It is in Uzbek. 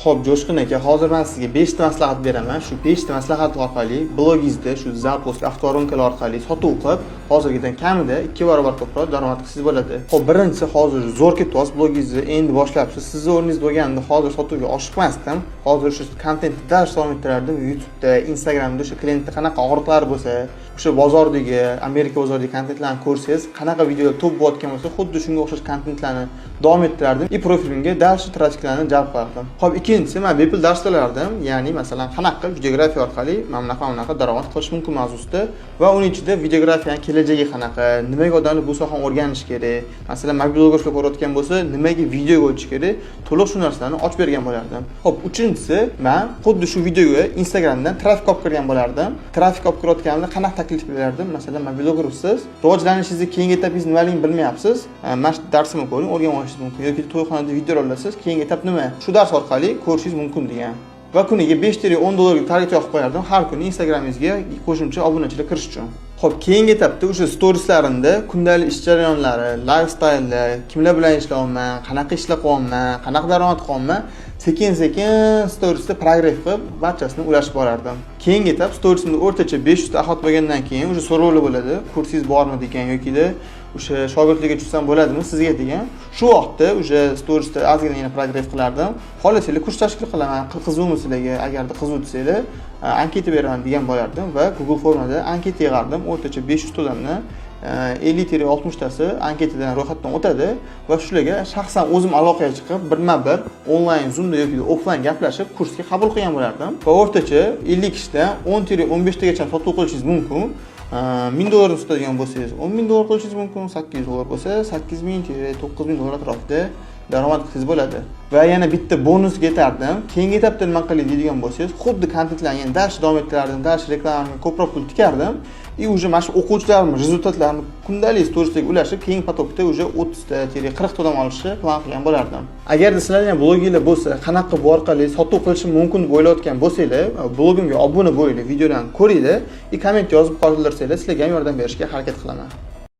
Xo'p, Jo'shqin aka, hozir men sizga 5 ta maslahat beraman. Shu 5 ta maslahat orqali blogingizda shu Zapost avtoronkalar orqali sotuv qilib, hozirgidan kamida 2 barobar ko'proq daromad qilsangiz bo'ladi. Xo'p, birinchisi hozir zo'r ketyapsiz, blogingizni endi boshlabsiz. Sizni o'rningizda bo'lganda hozir sotuvga oshiqmasdim. Hozir shu kontentni dash davom ettirardim. YouTube'da, Instagramda shu klientda qanaqa og'riqlar bo'lsa, o'sha bozordagi, Amerika bozoridagi kontentlarni ko'rsangiz, qanaqa videolar to'p bo'layotgan bo'lsa, xuddi shunga o'xshash kontentlarni davom ettirardim. Profilimga dash trafiklarni jalb qilardim. Xo'p, ikkinchisi men bepul dars berardim. Ya'ni masalan, qanaqa videografiya orqali mana bunaqa daromad qilish mumkin mavzusida va uning ichida videografiyaning kelajagi qanaqa, nimaga odamlar bu sohani o'rganish kerak. Masalan, mobil blogerlik ko'rayotgan bo'lsa, nimaga video o'tish kerak, to'liq shu narsalarni ochib bergan bo'lardim. Xo'p, uchinchisi, men xuddi shu videoga Instagramdan trafik olib kirgan bo'lardim. Trafik olib kirayotganimda qanaqa taklif berardim? Masalan, mobil blogersiz, rivojlanishingizni keyingi etapingiz nimaligini bilmayapsiz. Mana shu darsimni ko'ring, o'rganib olishingiz mumkin yoki to'yxonada video olasiz, keyingi etap nima? Shu dars orqali ko'rishingiz mumkin degan. Va kuniga 5-10 dollarga target yoqib qo'yardim har kuni Instagramingizga qo'shimcha obunachilar kirish uchun. Xo'p, keyingi etapda o'sha storieslarimda kundalik ish jarayonlari, lifestyle'lar, kimlar bilan ishlayapman, qanaqa ishlar qilyapman, qanaqa daromad qilyapman, sekin-sekin storiesda progress qilib, barchasini ulashib borardim. Keyingi etap storiesimda o'rtacha 500 ta ahot bo'lgandan keyin o'sha so'rovlar bo'ladi. Kursingiz bormi degan yoki-da o'sha shogirdlikka tushsam bo'ladimi sizga degan. Shu vaqtda o'sha storiesda ozgina progress qilardim. Xohlasanglar kurs tashkil qilaman, qiziqmi sizlarga, agarda qiziq desanglar, anketa beraman degan bo'lardim va Google formada anketa yig'ardim. O'rtacha 500 odamni 50-60 tasi anketadan ro'yxatdan o'tadi va shularga shaxsan o'zim aloqaga chiqib, birma-bir onlayn, Zoomda yoki offlayn gaplashib kursga qabul qilgan bo'lardim. Va o'rtacha 50 kishidan 10-15 tagacha sotuv qilishingiz mumkin. 1000 dollar tutadigan bo'lsangiz 10,000 dollar qilishingiz mumkin, 800 dollar bo'lsa 8000-9000 dollar atrofida daromad qilsangiz bo'ladi. Va yana bitta bonus yetardim. Keyingi etapda nima qilay deydigan bo'lsangiz, xuddi kontentlarni yana dash davom ettirardim, dash reklamaga ko'proq pul tikardim. Уже mana shu o'quvchilarim rezultatlarini kundalik storiesga ulashib, keyingi potokda уже 30 ta-40 ta odam olishni plan qilgan bo'lardim. Agarda sizlar ham bloginglar bo'lsa, qanaqa bu orqali sotuv qilishim mumkin deb o'ylayotgan bo'lsanglar, blogimga obuna bo'linglar, videolarni ko'ringlar, komment yozib qoldirsanglar, sizlarga ham yordam berishga harakat qilaman.